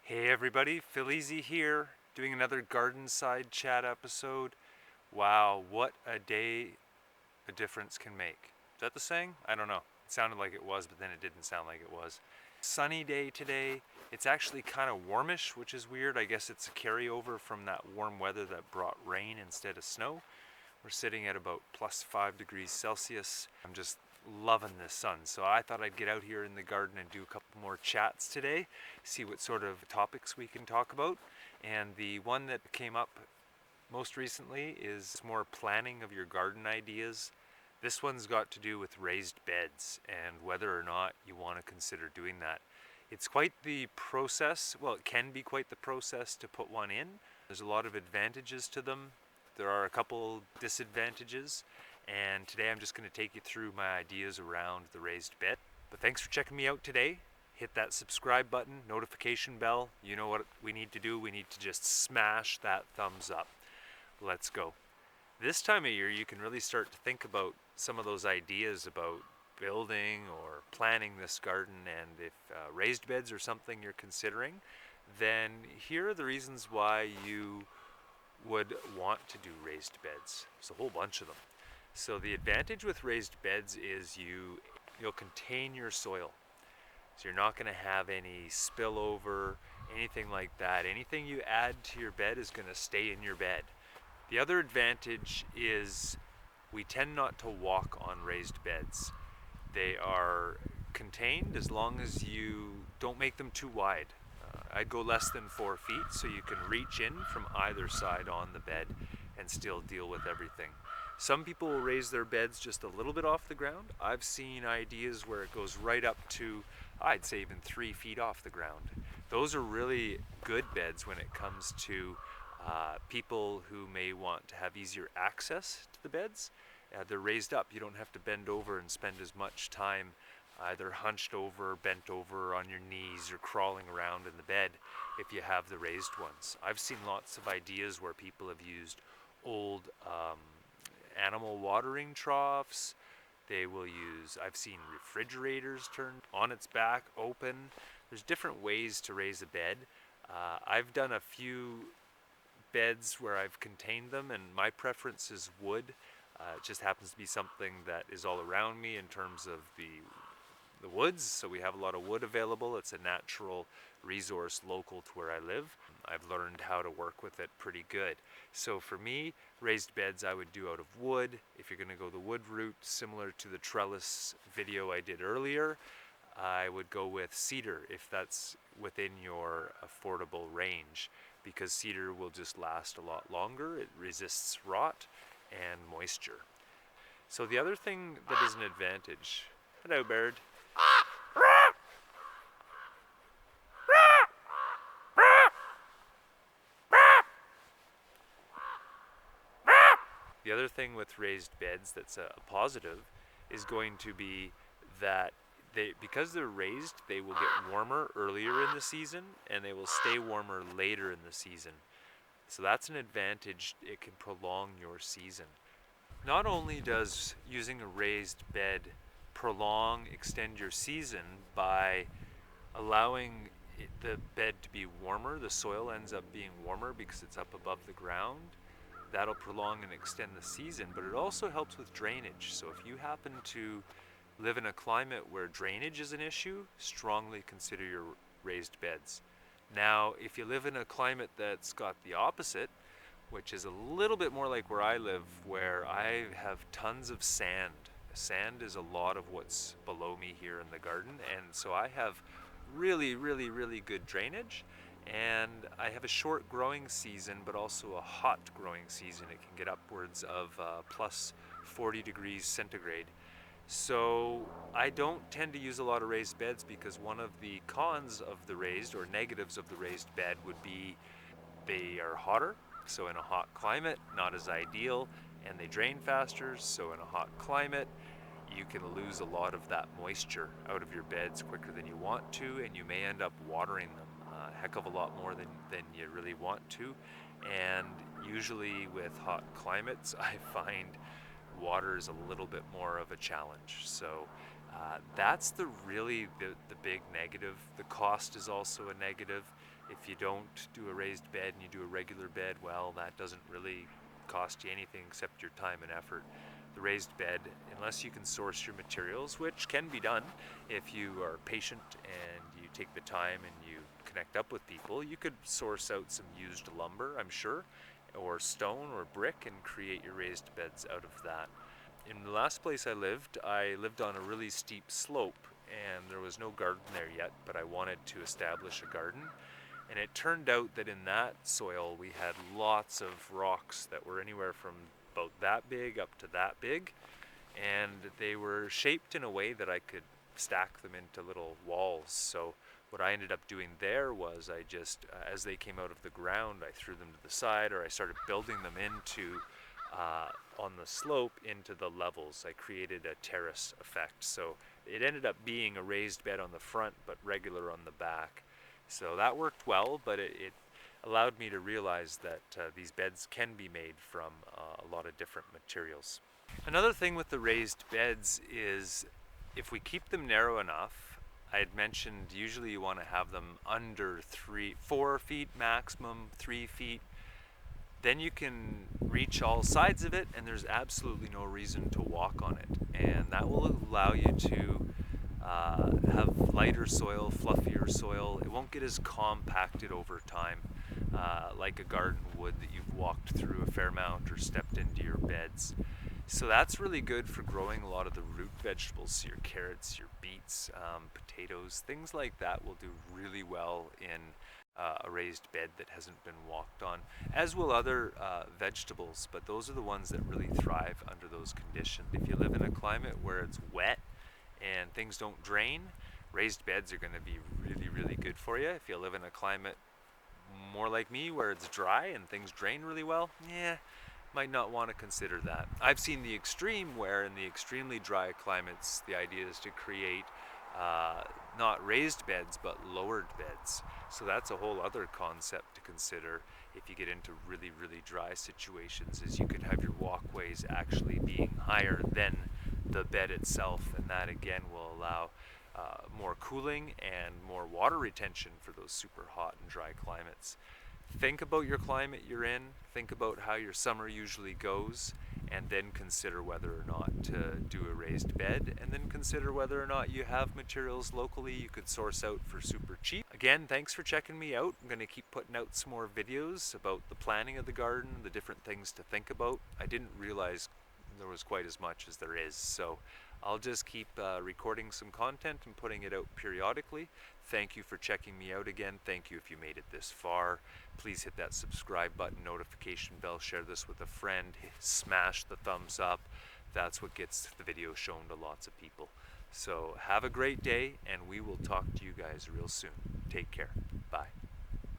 Hey everybody, Easi here, doing another garden side chat episode. Wow, what a day a difference can make. Is that the saying? I don't know. It sounded like it was, but then it didn't sound like it was. Sunny day today. It's actually kind of warmish, which is weird. I guess it's a carryover from that warm weather that brought rain instead of snow. We're sitting at about plus 5 degrees Celsius. I'm just loving this sun. So I thought I'd get out here in the garden and do a couple more chats today, see what sort of topics we can talk about. And the one that came up most recently is more planning of your garden ideas. This one's got to do with raised beds and whether or not you want to consider doing that. It's quite the process. Well, it can be quite the process to put one in. There's a lot of advantages to them. There are a couple disadvantages, and today I'm just going to take you through my ideas around the raised bed. But thanks for checking me out today. Hit that subscribe button, notification bell. You know what we need to do. We need to just smash that thumbs up. Let's go. This time of year, you can really start to think about some of those ideas about building or planning this garden, and if raised beds are something you're considering, then here are the reasons why you would want to do raised beds. There's a whole bunch of them. So the advantage with raised beds is you'll contain your soil. So you're not going to have any spillover, anything like that. Anything you add to your bed is going to stay in your bed. The other advantage is we tend not to walk on raised beds. They are contained as long as you don't make them too wide. I'd go less than 4 feet so you can reach in from either side on the bed and still deal with everything. Some people will raise their beds just a little bit off the ground. I've seen ideas where it goes right up to, I'd say, even 3 feet off the ground. Those are really good beds when it comes to people who may want to have easier access to the beds. They're raised up. You don't have to bend over and spend as much time either hunched over, bent over on your knees, or crawling around in the bed if you have the raised ones. I've seen lots of ideas where people have used old animal watering troughs. They will use, I've seen refrigerators turned on its back, open. There's different ways to raise a bed. I've done a few beds where I've contained them, and my preference is wood. It just happens to be something that is all around me in terms of the woods, so we have a lot of wood available. It's a natural resource local to where I live. I've learned how to work with it pretty good. So for me, raised beds I would do out of wood. If you're going to go the wood route, similar to the trellis video I did earlier, I would go with cedar if that's within your affordable range, because cedar will just last a lot longer. It resists rot and moisture. So the other thing that is an advantage, hello bird. The other thing with raised beds that's a positive is going to be that because they're raised, they will get warmer earlier in the season and they will stay warmer later in the season. So that's an advantage. It can prolong your season. Not only does using a raised bed extend your season by allowing the bed to be warmer, the soil ends up being warmer because it's up above the ground. That'll prolong and extend the season, but it also helps with drainage. So if you happen to live in a climate where drainage is an issue, strongly consider your raised beds. Now, if you live in a climate that's got the opposite, which is a little bit more like where I live, where I have tons of sand. Sand is a lot of what's below me here in the garden, and so I have really, really, really good drainage. And I have a short growing season, but also a hot growing season. It can get upwards of plus 40 degrees centigrade. So I don't tend to use a lot of raised beds because one of the cons of the raised, or negatives of the raised bed, would be they are hotter. So in a hot climate, not as ideal, and they drain faster. So in a hot climate, you can lose a lot of that moisture out of your beds quicker than you want to, and you may end up watering them a heck of a lot more than you really want to. And usually with hot climates, I find water is a little bit more of a challenge. So That's the big negative. The cost is also a negative. If you don't do a raised bed and you do a regular bed, well, that doesn't really cost you anything except your time and effort. The raised bed, unless you can source your materials, which can be done if you are patient and you take the time and you connect up with people, you could source out some used lumber, I'm sure, or stone or brick and create your raised beds out of that. In the last place I lived on a really steep slope and there was no garden there yet, but I wanted to establish a garden. And it turned out that in that soil we had lots of rocks that were anywhere from about that big up to that big. And they were shaped in a way that I could stack them into little walls. So what I ended up doing there was I just, as they came out of the ground, I threw them to the side or I started building them into on the slope into the levels. I created a terrace effect. So it ended up being a raised bed on the front but regular on the back. So that worked well, but it allowed me to realize that these beds can be made from a lot of different materials. Another thing with the raised beds is if we keep them narrow enough, I had mentioned usually you want to have them under 4 feet maximum, 3 feet. Then you can reach all sides of it and there's absolutely no reason to walk on it. And that will allow you to have lighter soil, fluffier soil. It won't get as compacted over time like a garden would that you've walked through a fair amount or stepped into your beds. So that's really good for growing a lot of the root vegetables, so your carrots, your beets, potatoes, things like that will do really well in a raised bed that hasn't been walked on, as will other vegetables, but those are the ones that really thrive under those conditions. If you live in a climate where it's wet and things don't drain, raised beds are going to be really, really good for you. If you live in a climate more like me where it's dry and things drain really well, yeah, might not want to consider that. I've seen the extreme where in the extremely dry climates, the idea is to create not raised beds, but lowered beds. So that's a whole other concept to consider if you get into really, really dry situations, is you could have your walkways actually being higher than the bed itself, and that again will allow more cooling and more water retention for those super hot and dry climates. Think about your climate you're in, think about how your summer usually goes, and then consider whether or not to do a raised bed, and then consider whether or not you have materials locally you could source out for super cheap. Again, thanks for checking me out. I'm going to keep putting out some more videos about the planning of the garden, the different things to think about. I didn't realize there was quite as much as there is, so I'll just keep recording some content and putting it out periodically. Thank you for checking me out again. Thank you if you made it this far. Please hit that subscribe button, notification bell, share this with a friend, smash the thumbs up. That's what gets the video shown to lots of people. So have a great day, and we will talk to you guys real soon. Take care. Bye.